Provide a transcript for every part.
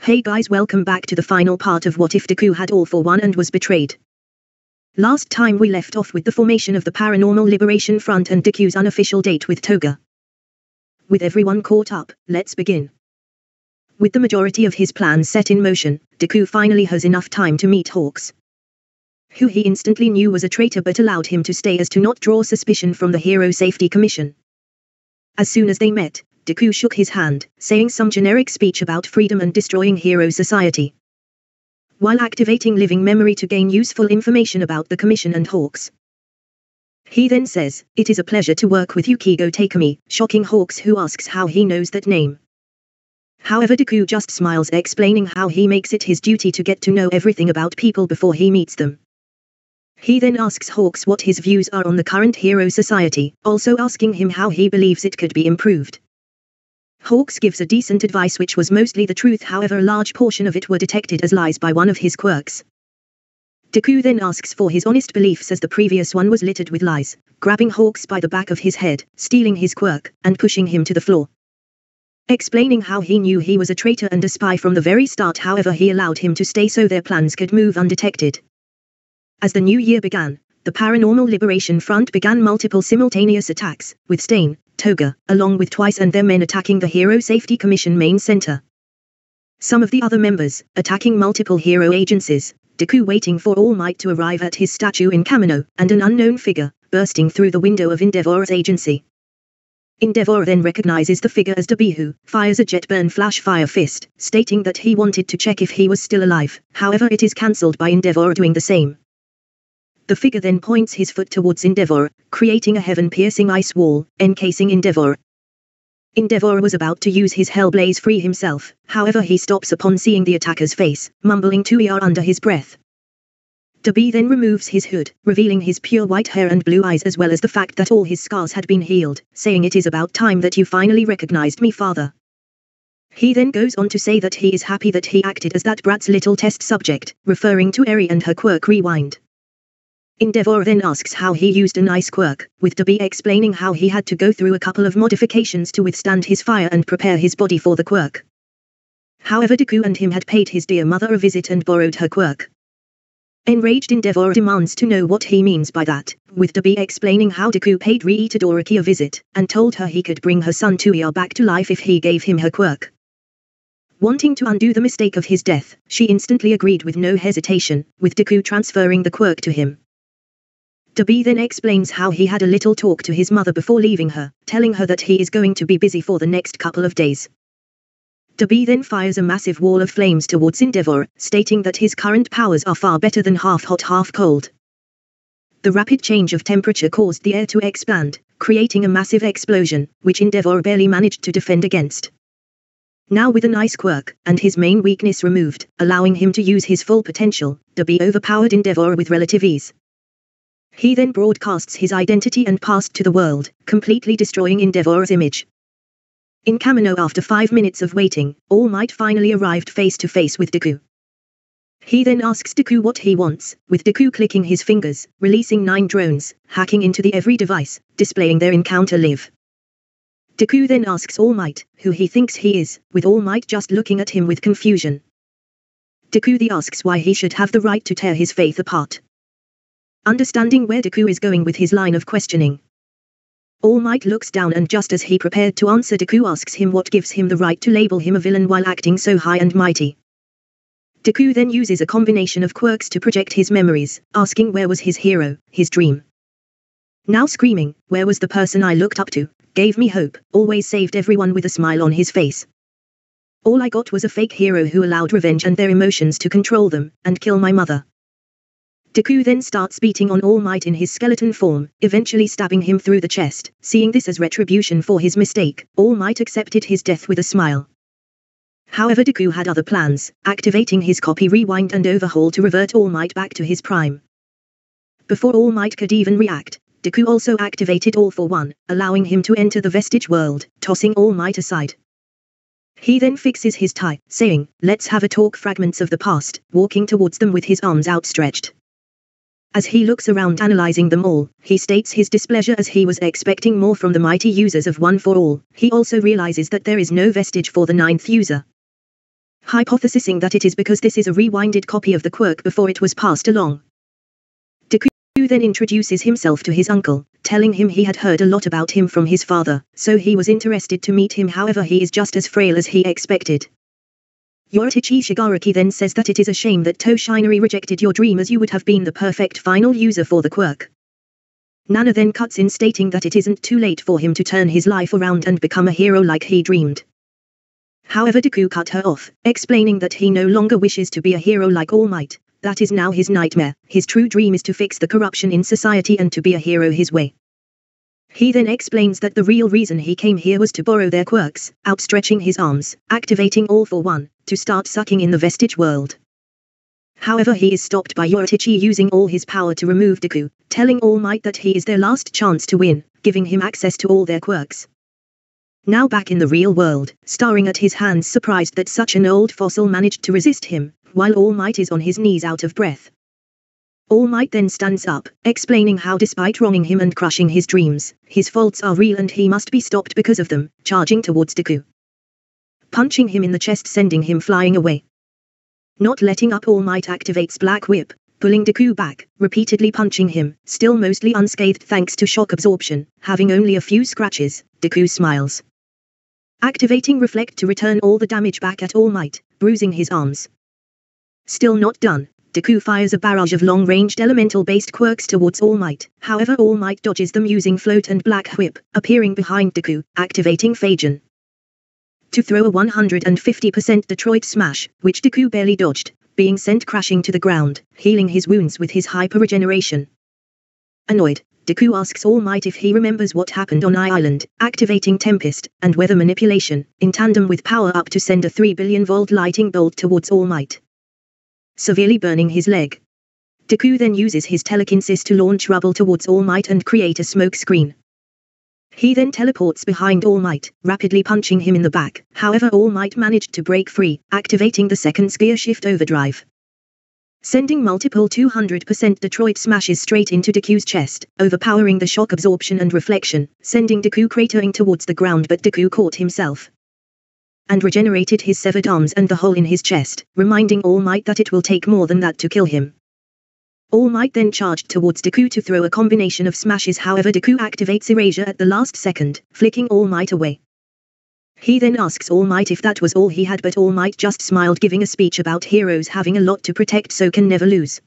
Hey guys, welcome back to the final part of What If Deku Had All for One and Was Betrayed. Last time we left off with the formation of the Paranormal Liberation Front and Deku's unofficial date with Toga. With everyone caught up, let's begin. With the majority of his plans set in motion, Deku finally has enough time to meet Hawks, who he instantly knew was a traitor but allowed him to stay as to not draw suspicion from the Hero Safety Commission. As soon as they met, Deku shook his hand, saying some generic speech about freedom and destroying Hero Society, while activating living memory to gain useful information about the Commission and Hawks. He then says, "It is a pleasure to work with you, Kigo Takumi," shocking Hawks, who asks how he knows that name. However, Deku just smiles, explaining how he makes it his duty to get to know everything about people before he meets them. He then asks Hawks what his views are on the current Hero Society, also asking him how he believes it could be improved. Hawks gives a decent advice which was mostly the truth, however a large portion of it were detected as lies by one of his quirks. Deku then asks for his honest beliefs as the previous one was littered with lies, grabbing Hawks by the back of his head, stealing his quirk, and pushing him to the floor. Explaining how he knew he was a traitor and a spy from the very start, however he allowed him to stay so their plans could move undetected. As the new year began, the Paranormal Liberation Front began multiple simultaneous attacks, with Stain, Toga, along with Twice and their men attacking the Hero Safety Commission main center. Some of the other members, attacking multiple hero agencies, Deku waiting for All Might to arrive at his statue in Kamino, and an unknown figure, bursting through the window of Endeavor's agency. Endeavor then recognizes the figure as Deku, who fires a jet-burn flash fire fist, stating that he wanted to check if he was still alive, however it is cancelled by Endeavor doing the same. The figure then points his foot towards Endeavor, creating a heaven-piercing ice wall, encasing Endeavor. Endeavor was about to use his Hellblaze free himself, however he stops upon seeing the attacker's face, mumbling to ER under his breath. Deku then removes his hood, revealing his pure white hair and blue eyes as well as the fact that all his scars had been healed, saying, "It is about time that you finally recognized me, father." He then goes on to say that he is happy that he acted as that brat's little test subject, referring to Eri and her quirk Rewind. Endeavor then asks how he used an ice quirk, with Deku explaining how he had to go through a couple of modifications to withstand his fire and prepare his body for the quirk. However, Deku and him had paid his dear mother a visit and borrowed her quirk. Enraged, Endeavor demands to know what he means by that, with Deku explaining how Deku paid Rie Todoroki a visit, and told her he could bring her son Tuya back to life if he gave him her quirk. Wanting to undo the mistake of his death, she instantly agreed with no hesitation, with Deku transferring the quirk to him. Deku then explains how he had a little talk to his mother before leaving her, telling her that he is going to be busy for the next couple of days. Deku then fires a massive wall of flames towards Endeavor, stating that his current powers are far better than half hot half cold. The rapid change of temperature caused the air to expand, creating a massive explosion, which Endeavor barely managed to defend against. Now with an ice quirk, and his main weakness removed, allowing him to use his full potential, Deku overpowered Endeavor with relative ease. He then broadcasts his identity and past to the world, completely destroying Endeavor's image. In Kamino, after 5 minutes of waiting, All Might finally arrived face to face with Deku. He then asks Deku what he wants, with Deku clicking his fingers, releasing 9 drones, hacking into the every device, displaying their encounter live. Deku then asks All Might, who he thinks he is, with All Might just looking at him with confusion. Deku then asks why he should have the right to tear his faith apart. Understanding where Deku is going with his line of questioning, All Might looks down, and just as he prepared to answer, Deku asks him what gives him the right to label him a villain while acting so high and mighty. Deku then uses a combination of quirks to project his memories, asking where was his hero, his dream. Now screaming, "Where was the person I looked up to, gave me hope, always saved everyone," with a smile on his face. "All I got was a fake hero who allowed revenge and their emotions to control them, and kill my mother." Deku then starts beating on All Might in his skeleton form, eventually stabbing him through the chest. Seeing this as retribution for his mistake, All Might accepted his death with a smile. However, Deku had other plans, activating his copy Rewind and Overhaul to revert All Might back to his prime. Before All Might could even react, Deku also activated All for One, allowing him to enter the Vestige world, tossing All Might aside. He then fixes his tie, saying, "Let's have a talk," fragments of the past, walking towards them with his arms outstretched. As he looks around analyzing them all, he states his displeasure as he was expecting more from the mighty users of One for All. He also realizes that there is no vestige for the 9th user. hypothesizing that it is because this is a rewinded copy of the quirk before it was passed along. Deku then introduces himself to his uncle, telling him he had heard a lot about him from his father, so he was interested to meet him. However, he is just as frail as he expected. Yoritichi Shigaraki then says that it is a shame that Toshinari rejected your dream, as you would have been the perfect final user for the quirk. Nana then cuts in, stating that it isn't too late for him to turn his life around and become a hero like he dreamed. However, Deku cut her off, explaining that he no longer wishes to be a hero like All Might. That is now his nightmare. His true dream is to fix the corruption in society and to be a hero his way. He then explains that the real reason he came here was to borrow their quirks, outstretching his arms, activating All for One, to start sucking in the vestige world. However, he is stopped by Yoritichi using all his power to remove Deku, telling All Might that he is their last chance to win, giving him access to all their quirks. Now back in the real world, staring at his hands, surprised that such an old fossil managed to resist him, while All Might is on his knees out of breath. All Might then stands up, explaining how despite wronging him and crushing his dreams, his faults are real and he must be stopped because of them, charging towards Deku, punching him in the chest, sending him flying away. Not letting up, All Might activates Black Whip, pulling Deku back, repeatedly punching him, still mostly unscathed thanks to shock absorption, having only a few scratches. Deku smiles, activating Reflect to return all the damage back at All Might, bruising his arms. Still not done, Deku fires a barrage of long-ranged elemental-based quirks towards All Might. However, All Might dodges them using Float and Black Whip, appearing behind Deku, activating Fagen to throw a 150% Detroit Smash, which Deku barely dodged, being sent crashing to the ground, healing his wounds with his hyper-regeneration. Annoyed, Deku asks All Might if he remembers what happened on Island, activating Tempest and Weather Manipulation, in tandem with Power Up to send a 3 billion volt lightning bolt towards All Might, severely burning his leg. Deku then uses his telekinesis to launch rubble towards All Might and create a smoke screen. He then teleports behind All Might, rapidly punching him in the back. However, All Might managed to break free, activating the second gear shift overdrive, sending multiple 200% Detroit smashes straight into Deku's chest, overpowering the shock absorption and reflection, sending Deku cratering towards the ground. But Deku caught himself and regenerated his severed arms and the hole in his chest, reminding All Might that it will take more than that to kill him. All Might then charged towards Deku to throw a combination of smashes. However, Deku activates Erasure at the last second, flicking All Might away. He then asks All Might if that was all he had, but All Might just smiled, giving a speech about heroes having a lot to protect so can never lose.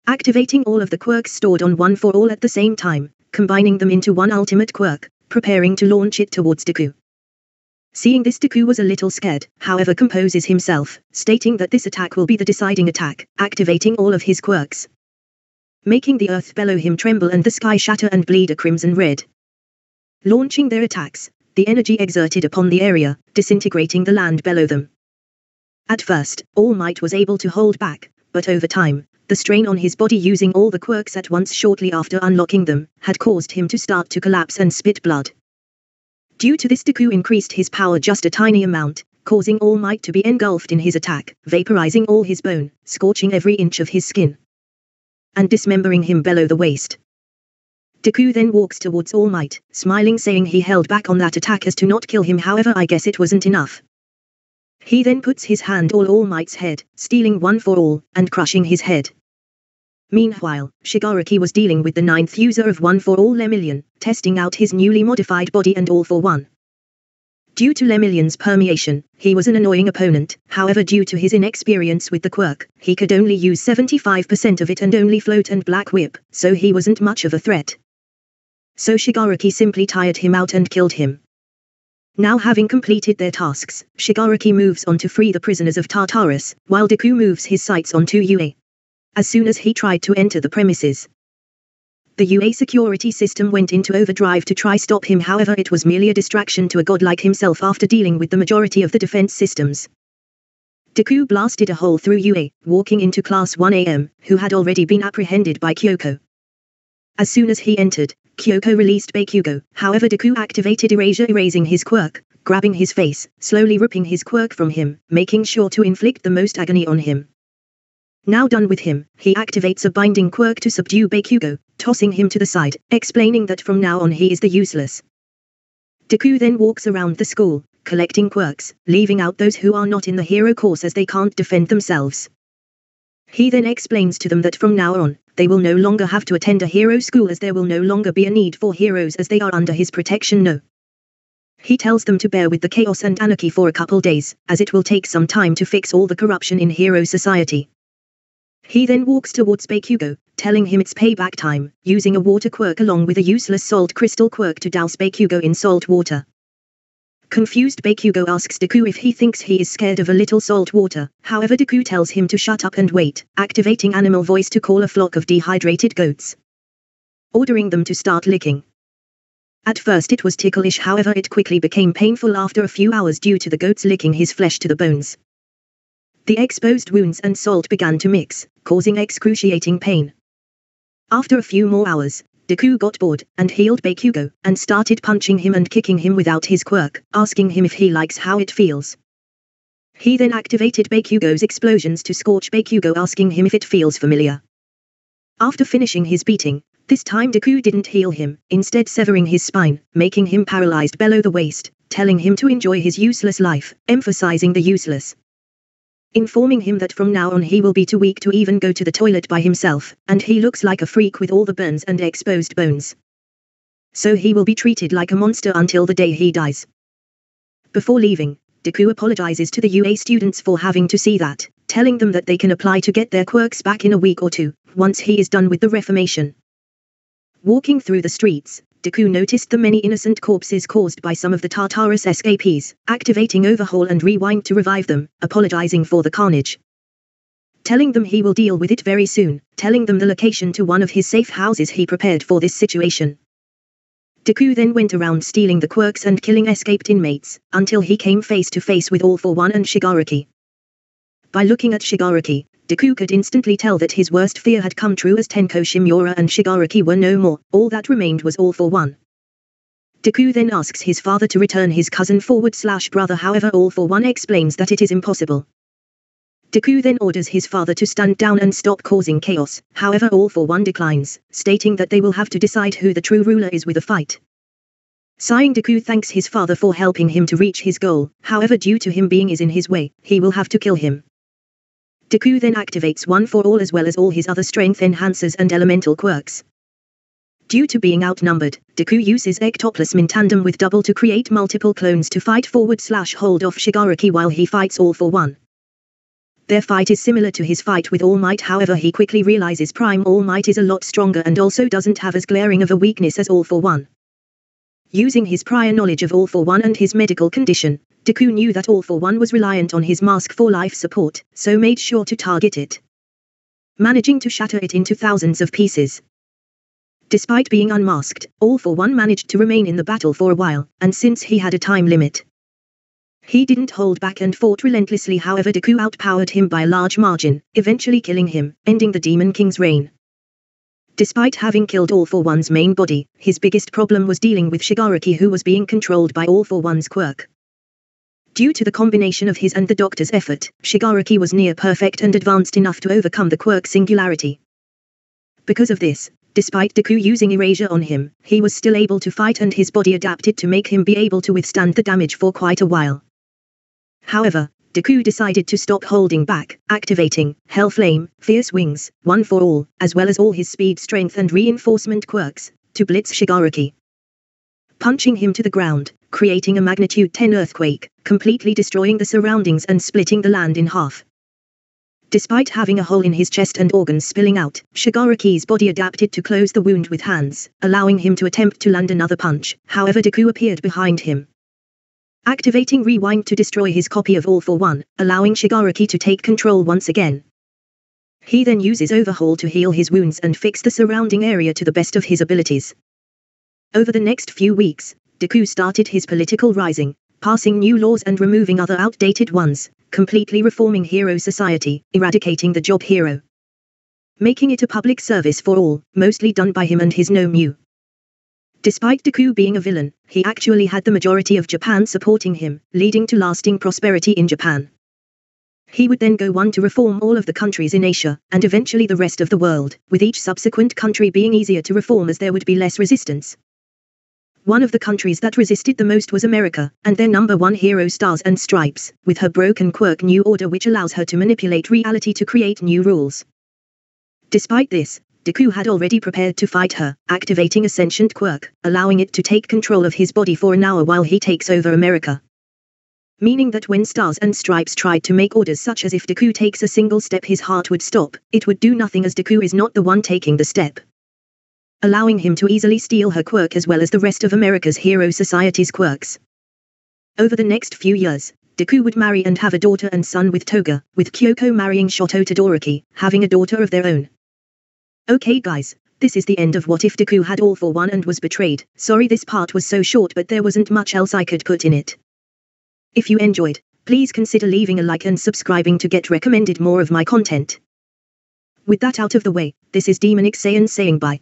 Activating all of the quirks stored on One for All at the same time, combining them into one ultimate quirk, preparing to launch it towards Deku. Seeing this, Deku was a little scared, however composes himself, stating that this attack will be the deciding attack, activating all of his quirks, making the earth below him tremble and the sky shatter and bleed a crimson red. Launching their attacks, the energy exerted upon the area, disintegrating the land below them. At first, All Might was able to hold back, but over time, the strain on his body using all the quirks at once shortly after unlocking them, had caused him to start to collapse and spit blood. Due to this, Deku increased his power just a tiny amount, causing All Might to be engulfed in his attack, vaporizing all his bone, scorching every inch of his skin, and dismembering him below the waist. Deku then walks towards All Might, smiling, saying he held back on that attack as to not kill him. However, I guess it wasn't enough. He then puts his hand on All Might's head, stealing One for All, and crushing his head. Meanwhile, Shigaraki was dealing with the 9th user of One for All, Lemillion, testing out his newly modified body and All for One. Due to Lemillion's permeation, he was an annoying opponent. However, due to his inexperience with the quirk, he could only use 75% of it and only Float and Black Whip, so he wasn't much of a threat. So Shigaraki simply tired him out and killed him. Now having completed their tasks, Shigaraki moves on to free the prisoners of Tartarus, while Deku moves his sights onto UA. As soon as he tried to enter the premises, the UA security system went into overdrive to try stop him. However, it was merely a distraction to a god like himself after dealing with the majority of the defense systems. Deku blasted a hole through UA, walking into Class 1AM, who had already been apprehended by Kyoko. As soon as he entered, Kyoko released Bakugo. However, Deku activated Erasure, erasing his quirk, grabbing his face, slowly ripping his quirk from him, making sure to inflict the most agony on him. Now done with him, he activates a binding quirk to subdue Bakugo, tossing him to the side, explaining that from now on he is the useless. Deku then walks around the school, collecting quirks, leaving out those who are not in the hero course as they can't defend themselves. He then explains to them that from now on, they will no longer have to attend a hero school as there will no longer be a need for heroes as they are under his protection. No. He tells them to bear with the chaos and anarchy for a couple days, as it will take some time to fix all the corruption in hero society. He then walks towards Bakugo, telling him it's payback time, using a water quirk along with a useless salt crystal quirk to douse Bakugo in salt water. Confused Bakugo asks Deku if he thinks he is scared of a little salt water, however Deku tells him to shut up and wait, activating animal voice to call a flock of dehydrated goats, ordering them to start licking. At first it was ticklish, however it quickly became painful after a few hours due to the goats licking his flesh to the bones. The exposed wounds and salt began to mix, causing excruciating pain. After a few more hours, Deku got bored, and healed Bakugo, and started punching him and kicking him without his quirk, asking him if he likes how it feels. He then activated Bakugo's explosions to scorch Bakugo, asking him if it feels familiar. After finishing his beating, this time Deku didn't heal him, instead severing his spine, making him paralyzed below the waist, telling him to enjoy his useless life, emphasizing the useless. Informing him that from now on he will be too weak to even go to the toilet by himself, and he looks like a freak with all the burns and exposed bones. So he will be treated like a monster until the day he dies. Before leaving, Deku apologizes to the UA students for having to see that, telling them that they can apply to get their quirks back in a week or two, once he is done with the reformation. Walking through the streets, Deku noticed the many innocent corpses caused by some of the Tartarus escapees, activating Overhaul and Rewind to revive them, apologizing for the carnage. Telling them he will deal with it very soon, telling them the location to one of his safe houses he prepared for this situation. Deku then went around stealing the quirks and killing escaped inmates, until he came face to face with All for One and Shigaraki. By looking at Shigaraki, Deku could instantly tell that his worst fear had come true as Tenko Shimura and Shigaraki were no more, all that remained was All for One. Deku then asks his father to return his cousin / brother, however All for One explains that it is impossible. Deku then orders his father to stand down and stop causing chaos, however All for One declines, stating that they will have to decide who the true ruler is with a fight. Sighing, Deku thanks his father for helping him to reach his goal, however due to him being in his way, he will have to kill him. Deku then activates One for All as well as all his other strength enhancers and elemental quirks. Due to being outnumbered, Deku uses Ectoplasm in tandem with Double to create multiple clones to fight forward/hold off Shigaraki while he fights All for One. Their fight is similar to his fight with All Might, however he quickly realizes Prime All Might is a lot stronger and also doesn't have as glaring of a weakness as All for One. Using his prior knowledge of All for One and his medical condition, Deku knew that All for One was reliant on his mask for life support, so made sure to target it, managing to shatter it into thousands of pieces. Despite being unmasked, All for One managed to remain in the battle for a while, and since he had a time limit, he didn't hold back and fought relentlessly, however Deku outpowered him by a large margin, eventually killing him, ending the Demon King's reign. Despite having killed All for One's main body, his biggest problem was dealing with Shigaraki, who was being controlled by All for One's quirk. Due to the combination of his and the doctor's effort, Shigaraki was near perfect and advanced enough to overcome the quirk singularity. Because of this, despite Deku using erasure on him, he was still able to fight and his body adapted to make him be able to withstand the damage for quite a while. However, Deku decided to stop holding back, activating Hell Flame, Fierce Wings, One for All, as well as all his speed, strength and reinforcement quirks, to blitz Shigaraki, punching him to the ground, creating a magnitude 10 earthquake, completely destroying the surroundings and splitting the land in half. Despite having a hole in his chest and organs spilling out, Shigaraki's body adapted to close the wound with hands, allowing him to attempt to land another punch, however Deku appeared behind him, activating Rewind to destroy his copy of All for One, allowing Shigaraki to take control once again. He then uses Overhaul to heal his wounds and fix the surrounding area to the best of his abilities. Over the next few weeks, Deku started his political rising, passing new laws and removing other outdated ones, completely reforming hero society, eradicating the job hero, making it a public service for all, mostly done by him and his no-mu. Despite Deku being a villain, he actually had the majority of Japan supporting him, leading to lasting prosperity in Japan. He would then go on to reform all of the countries in Asia, and eventually the rest of the world, with each subsequent country being easier to reform as there would be less resistance. One of the countries that resisted the most was America, and their number one hero Stars and Stripes, with her broken Quirk new order which allows her to manipulate reality to create new rules. Despite this, Deku had already prepared to fight her, activating a sentient Quirk, allowing it to take control of his body for an hour while he takes over America. Meaning that when Stars and Stripes tried to make orders such as if Deku takes a single step his heart would stop, it would do nothing as Deku is not the one taking the step, allowing him to easily steal her Quirk as well as the rest of America's hero society's Quirks. Over the next few years, Deku would marry and have a daughter and son with Toga, with Kyoko marrying Shoto Todoroki, having a daughter of their own. Okay guys, this is the end of What If Deku Had All for One and Was Betrayed. Sorry this part was so short but there wasn't much else I could put in it. If you enjoyed, please consider leaving a like and subscribing to get recommended more of my content. With that out of the way, this is Demonic Saiyan saying bye.